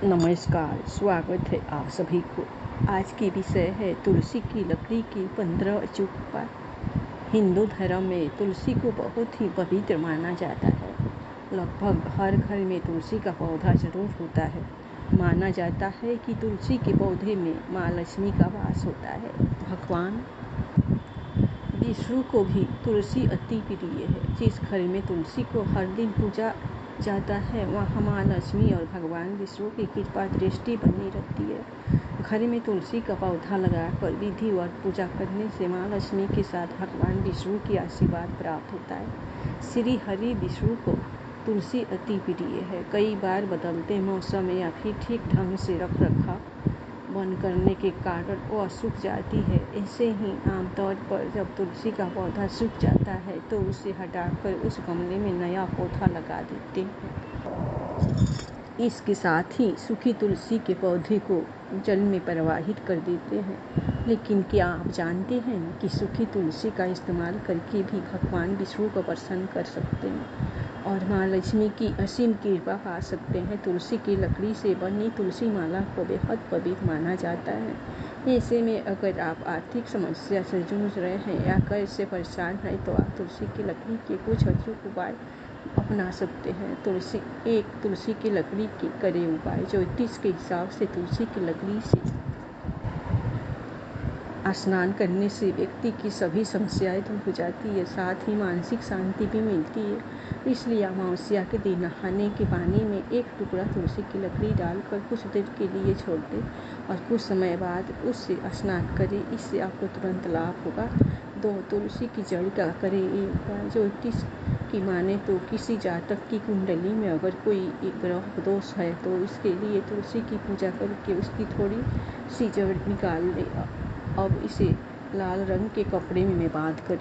नमस्कार, स्वागत है आप सभी को। आज की विषय है तुलसी की लकड़ी के 15 अचूक उपाय। हिंदू धर्म में तुलसी को बहुत ही पवित्र माना जाता है। लगभग हर घर में तुलसी का पौधा जरूर होता है। माना जाता है कि तुलसी के पौधे में माँ लक्ष्मी का वास होता है। भगवान विष्णु को भी तुलसी अति प्रिय है। जिस घर में तुलसी को हर दिन पूजा जाता है वहाँ माँ लक्ष्मी और भगवान विष्णु की कृपा दृष्टि बनी रहती है। घर में तुलसी का पौधा लगाकर विधिवत पूजा करने से माँ लक्ष्मी के साथ भगवान विष्णु की आशीर्वाद प्राप्त होता है। श्री हरि विष्णु को तुलसी अति प्रिय है। कई बार बदलते मौसम या फिर ठीक ढंग से रख रखाव बंद करने के कारण वह सूख जाती है। ऐसे ही आमतौर पर जब तुलसी का पौधा सूख जाता है तो उसे हटाकर उस गमले में नया पौधा लगा देते हैं। इसके साथ ही सूखी तुलसी के पौधे को जल में प्रवाहित कर देते हैं। लेकिन क्या आप जानते हैं कि सूखी तुलसी का इस्तेमाल करके भी भगवान विष्णु को प्रसन्न कर सकते हैं और माँ लक्ष्मी की असीम कृपा पा सकते हैं। तुलसी की लकड़ी से बनी तुलसी माला को बेहद पवित्र माना जाता है। ऐसे में अगर आप आर्थिक समस्या से जूझ रहे हैं या कर्ज से परेशान हैं तो आप तुलसी की लकड़ी के कुछ अचूक उपाय अपना सकते हैं। तुलसी की लकड़ी के करे उपाय। ज्योतिष के हिसाब से तुलसी की लकड़ी से स्नान करने से व्यक्ति की सभी समस्याएं दूर हो जाती है, साथ ही मानसिक शांति भी मिलती है। इसलिए अमावस्या के दिन नहाने के पानी में एक टुकड़ा तुलसी की लकड़ी डालकर कुछ देर के लिए छोड़ दें और कुछ समय बाद उससे स्नान करें। इससे आपको तुरंत लाभ होगा। 2. तुलसी की जड़ का करें ये उपाय। ज्योतिष की माने तो किसी जातक की कुंडली में अगर कोई एक ग्रह दोष है तो इसके लिए तुलसी की पूजा करके उसकी थोड़ी सी जड़ निकाल लें। अब इसे लाल रंग के कपड़े में बांधकर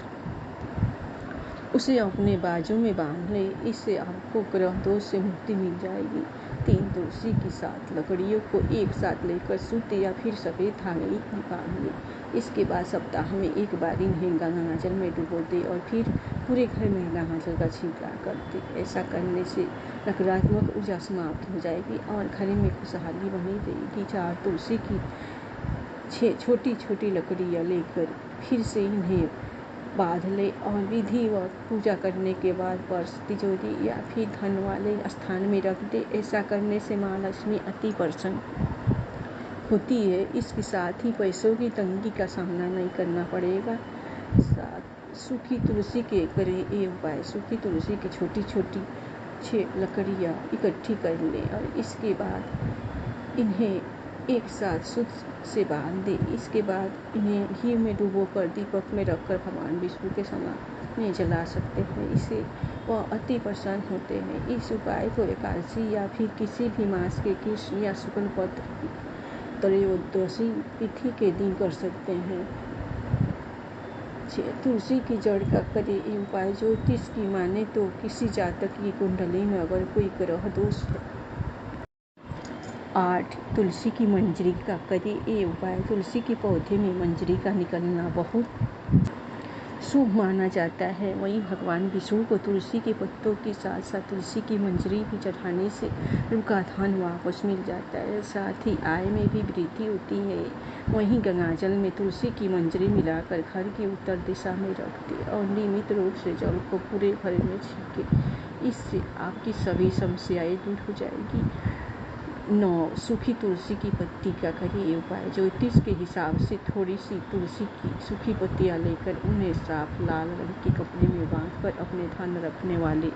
उसे अपने बाजू में बांध ले। इससे आपको ग्रह दोष से मुक्ति मिल जाएगी। 3. तुलसी की 7 लकड़ियों को एक साथ लेकर सूती या फिर सफ़ेद धागे में बांध ले। इसके बाद सप्ताह में एक बार इन्हें गंगाजल में डुबो दे और फिर पूरे घर में गंगाजल का छिड़काव कर दे। ऐसा करने से नकारात्मक ऊर्जा समाप्त हो जाएगी और घर में खुशहाली बनी रहेगी। 4. तुलसी की 6 छोटी छोटी लकड़ियाँ लेकर फिर से इन्हें बांध ले और विधिवत पूजा करने के बाद पर्स, तिजोरी या फिर धन वाले स्थान में रख दे। ऐसा करने से माँ लक्ष्मी अति प्रसन्न होती है। इसके साथ ही पैसों की तंगी का सामना नहीं करना पड़ेगा। सूखी तुलसी के करें ये उपाय। सूखी तुलसी की छोटी छोटी 6 लकड़ियाँ इकट्ठी कर लें और इसके बाद इन्हें एक साथ सूत से बांध दें। इसके बाद इन्हें घी में डुबोकर दीपक में रखकर भगवान विष्णु के सामने जला सकते हैं। इससे वह अति प्रसन्न होते हैं। इस उपाय को एकादशी या फिर किसी भी मास के कृष्ण या शुक्ल पक्ष त्रयोदशी तिथि के दिन कर सकते हैं। 6. तुलसी की जड़ का करें ये उपाय। ज्योतिष की माने तो किसी जातक की कुंडली में अगर कोई ग्रह दोष है। 8. तुलसी की मंजरी का करें ये उपाय। तुलसी के पौधे में मंजरी का निकलना बहुत शुभ माना जाता है। वहीं भगवान विष्णु को तुलसी के पत्तों के साथ साथ तुलसी की मंजरी भी चढ़ाने से रुका धन वापस मिल जाता है, साथ ही आय में भी वृद्धि होती है। वहीं गंगाजल में तुलसी की मंजरी मिलाकर घर की उत्तर दिशा में रख दें और नियमित रूप से जल को पूरे घर में छिड़कें। इससे आपकी सभी समस्याएं दूर हो जाएगी। 9. सूखी तुलसी की पत्ती का करें ये उपाय। ज्योतिष के हिसाब से थोड़ी सी तुलसी की सूखी पत्तियां लेकर उन्हें साफ लाल रंग के कपड़े में बांधकर अपने धन रखने वाले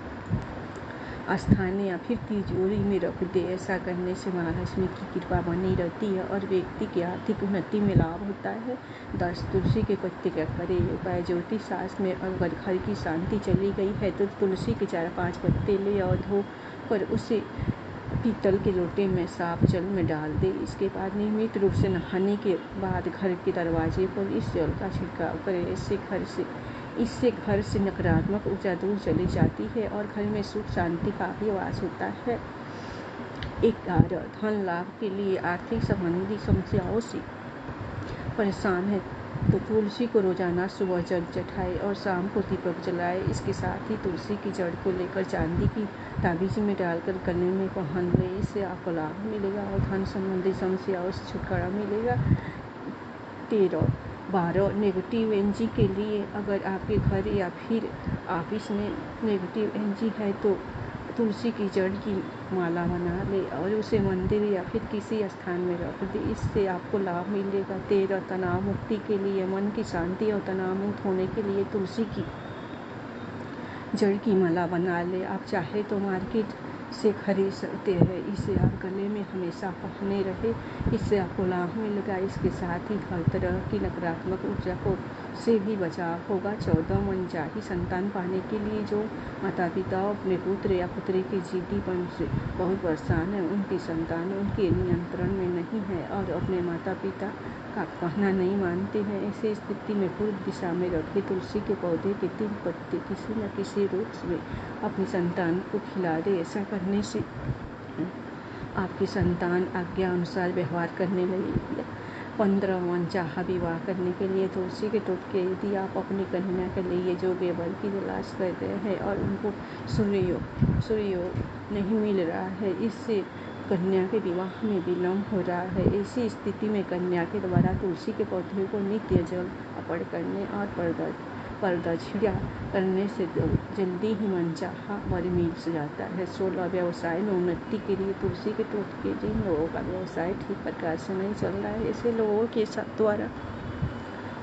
स्थान या फिर तिजोरी में रख दे। ऐसा करने से माँ लक्ष्मी की कृपा बनी रहती है और व्यक्ति की आर्थिक उन्नति में लाभ होता है। 10. तुलसी के पत्ते का करें ये उपाय। ज्योतिष शास्त्र में अगर घर की शांति चली गई है तो तुलसी के 4-5 पत्ते ले और धोकर उसे पीतल के लोटे में साफ जल में डाल दे। इसके बाद नियमित रूप से नहाने के बाद घर के दरवाजे पर इस जल का छिड़काव करें। इससे घर से नकारात्मक ऊर्जा दूर चली जाती है और घर में सुख शांति का भी वास होता है। 11. धन लाभ के लिए आर्थिक संबंधी समस्याओं से परेशान है तो तुलसी को रोजाना सुबह जल चढ़ाए और शाम को दीपक जलाए। इसके साथ ही तुलसी की जड़ को लेकर चांदी की ताबीज में डालकर गले में पहन ले। इससे आपको लाभ मिलेगा और धन संबंधी समस्याओं से छुटकारा मिलेगा। 12 नेगेटिव एनर्जी के लिए अगर आपके घर या फिर ऑफिस में नेगेटिव एनर्जी है तो तुलसी की जड़ की माला बना ले और उसे मंदिर या फिर किसी स्थान में रख दे। इससे आपको लाभ मिलेगा। 13 तनाव मुक्ति के लिए, मन की शांति और तनाव मुक्त होने के लिए तुलसी की जड़ की माला बना ले। आप चाहे तो मार्केट से खरीद सकते हैं। इसे आप गले में हमेशा पहने रहे, इससे आपको लाभ मिलेगा। इसके साथ ही हर तरह की नकारात्मक ऊर्जा को से भी बचाव होगा। 14 मनचाही संतान पाने के लिए जो माता पिता अपने पुत्र या पुत्री के जिद्दीपन से बहुत परेशान है, उनकी संतान उनके नियंत्रण में नहीं है और अपने माता पिता का कहना नहीं मानते हैं, ऐसी स्थिति में पूर्व दिशा में रखे तुलसी के पौधे के 3 पत्ते किसी न किसी रूप में अपनी संतान को खिला दे। ऐसा करने से आपकी संतान आज्ञा अनुसार व्यवहार करने लगेगी। 15 मनचाहा विवाह करने के लिए तुलसी के टोटके। यदि आप अपनी कन्या के लिए योग्य वर की तलाश कर रहे हैं और उनको सूर्य योग नहीं मिल रहा है, इससे कन्या के विवाह में विलम्ब हो रहा है, ऐसी स्थिति में कन्या के द्वारा तुलसी के पौधे को नित्य जल अर्पण करने और प्रदक्षिणा करने से जल्दी ही मनचाहा वर मिल जाता है। 16 व्यवसाय में उन्नति के लिए तुलसी के टोटके। जिन लोगों का व्यवसाय ठीक प्रकार से नहीं चल रहा है, ऐसे लोगों के द्वारा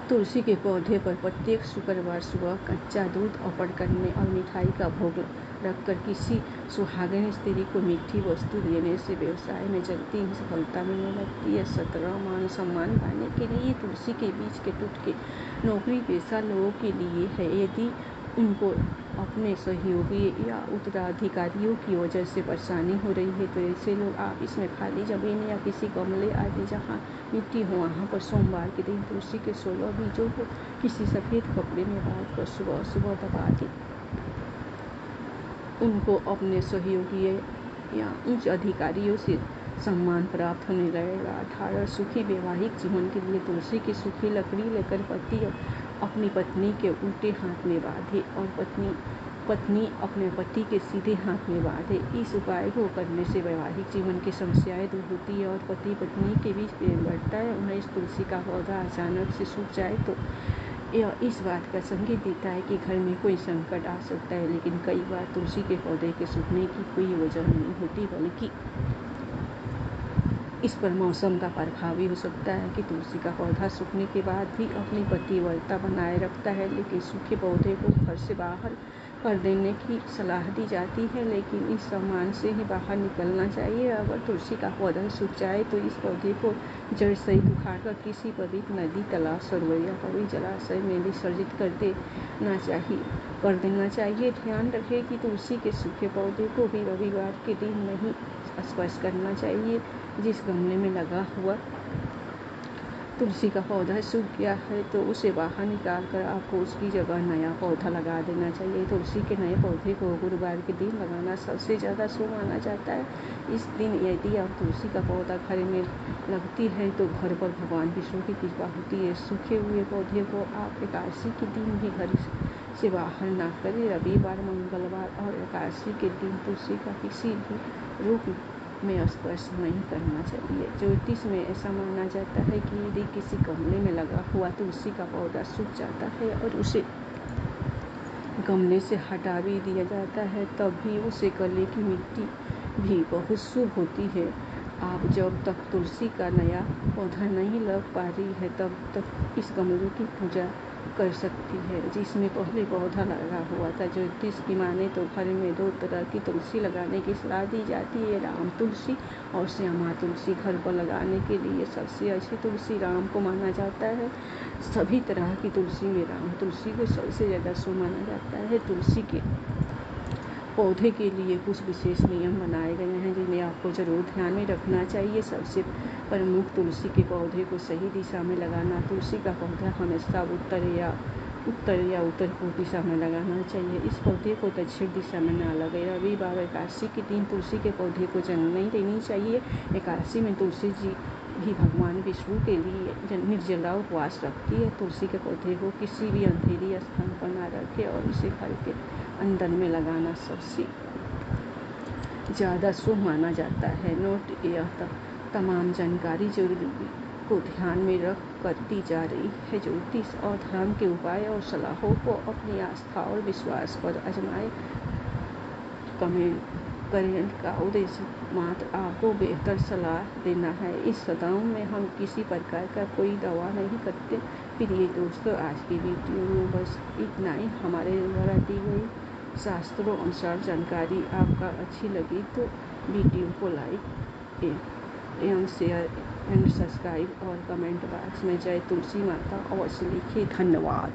तुलसी के पौधे पर प्रत्येक शुक्रवार सुबह कच्चा दूध अर्पण करने और मिठाई का भोग रखकर किसी सुहागिन स्त्री को मीठी वस्तु देने से व्यवसाय में जल्दी ही सफलता मिलने लगती है। 17 मान सम्मान पाने के लिए तुलसी के बीज के टुटके। नौकरी पेशा लोगों के लिए है। यदि उनको अपने सहयोगी या उत्तराधिकारियों की वजह से परेशानी हो रही है, तो ऐसे लोग ऑफिस में खाली जमीन या किसी गमले आदि जहाँ मिट्टी हो वहाँ पर सोमवार के दिन तुलसी के 16 बीजों को किसी सफ़ेद कपड़े में बांध कर सुबह सुबह दबा दें। उनको अपने सहयोगी या उच्च अधिकारियों से सम्मान प्राप्त होने लगेगा। 18 सुखी वैवाहिक जीवन के लिए तुलसी की सूखी लकड़ी लेकर पति अपनी पत्नी के उल्टे हाथ में बांधे और पत्नी अपने पति के सीधे हाथ में बांधे। इस उपाय को करने से वैवाहिक जीवन की समस्याएं दूर होती है और पति पत्नी के बीच प्रेम बढ़ता है। 19 तुलसी का पौधा अचानक से सूख जाए तो यह इस बात का संकेत देता है कि घर में कोई संकट आ सकता है, लेकिन कई बार तुलसी के पौधे के सूखने की कोई वजह नहीं होती, बल्कि इस पर मौसम का प्रभाव भी हो सकता है कि तुलसी का पौधा सूखने के बाद भी अपनी पतिव्रता बनाए रखता है, लेकिन सूखे पौधे को घर से बाहर कर देने की सलाह दी जाती है, लेकिन इस सामान से ही बाहर निकलना चाहिए। अगर तुलसी का पौधा सूख जाए तो इस पौधे को जड़ सहित उखाड़कर किसी पवित्र नदी, तालाब, सरोवर या पवित्र जलाशय में विसर्जित कर देना चाहिए। ध्यान रखें कि तुलसी के सूखे पौधे को भी रविवार के दिन नहीं स्पर्श करना चाहिए। जिस गमले में लगा हुआ तुलसी का पौधा सूख गया है तो उसे बाहर निकालकर आपको उसकी जगह नया पौधा लगा देना चाहिए। तुलसी के नए पौधे को गुरुवार के दिन लगाना सबसे ज़्यादा शुभ माना जाता है। इस दिन यदि आप तुलसी का पौधा घर में लगती है तो घर पर भगवान विष्णु की कृपा होती है। सूखे हुए पौधे को आप एकादशी के दिन भी घर से बाहर ना करें। रविवार, मंगलवार और एकादशी के दिन तुलसी का किसी भी रूप में स्पर्श नहीं करना चाहिए। ज्योतिष में ऐसा माना जाता है कि यदि किसी गमले में लगा हुआ तुलसी का पौधा सूख जाता है और उसे गमले से हटा भी दिया जाता है, तब भी उसे गले की मिट्टी भी बहुत शुभ होती है। आप जब तक तुलसी का नया पौधा नहीं लग पा रही है, तब तक इस गमले की पूजा कर सकती है जिसमें पहले पौधा लगा हुआ था। ज्योतिष की माने तो घर में 2 तरह की तुलसी लगाने की सलाह दी जाती है, राम तुलसी और श्यामा तुलसी। घर पर लगाने के लिए सबसे अच्छी तुलसी राम को माना जाता है। सभी तरह की तुलसी में राम तुलसी को सबसे ज़्यादा शुभ माना जाता है। तुलसी के पौधे के लिए कुछ विशेष नियम बनाए गए हैं जिन्हें आपको जरूर ध्यान में रखना चाहिए। सबसे प्रमुख, तुलसी के पौधे को सही दिशा में लगाना। तुलसी का पौधा हमेशा उत्तर या उत्तर या उत्तर पूर्व दिशा में लगाना चाहिए। इस पौधे को दक्षिण दिशा में ना लगे। रविवार और एकादशी के दिन तुलसी के पौधे को जल नहीं देनी चाहिए। एकादशी में तुलसी जी भी भगवान विष्णु के लिए निर्जला उपवास रखती है। तुलसी के पौधे को किसी भी अंधेरी स्थान पर ना रखें और इसे घर के अंदर में लगाना सबसे ज़्यादा शुभ माना जाता है। नोट, यह तमाम जानकारी को ध्यान में रख कर दी जा रही है। ज्योतिष और धर्म के उपाय और सलाहों को अपनी आस्था और विश्वास पर आजमाएं। कमेंट का उद्देश्य मात्र आपको बेहतर सलाह देना है। इस सदन में हम किसी प्रकार का कोई दावा नहीं करते। प्रिय दोस्तों, आज की वीडियो में बस इतना ही। हमारे द्वारा दी गई शास्त्रों अनुसार जानकारी आपका अच्छी लगी तो वीडियो को लाइक एवं शेयर एंड सब्सक्राइब और कमेंट बॉक्स में जय तुलसी माता अवश्य लिखिए। धन्यवाद।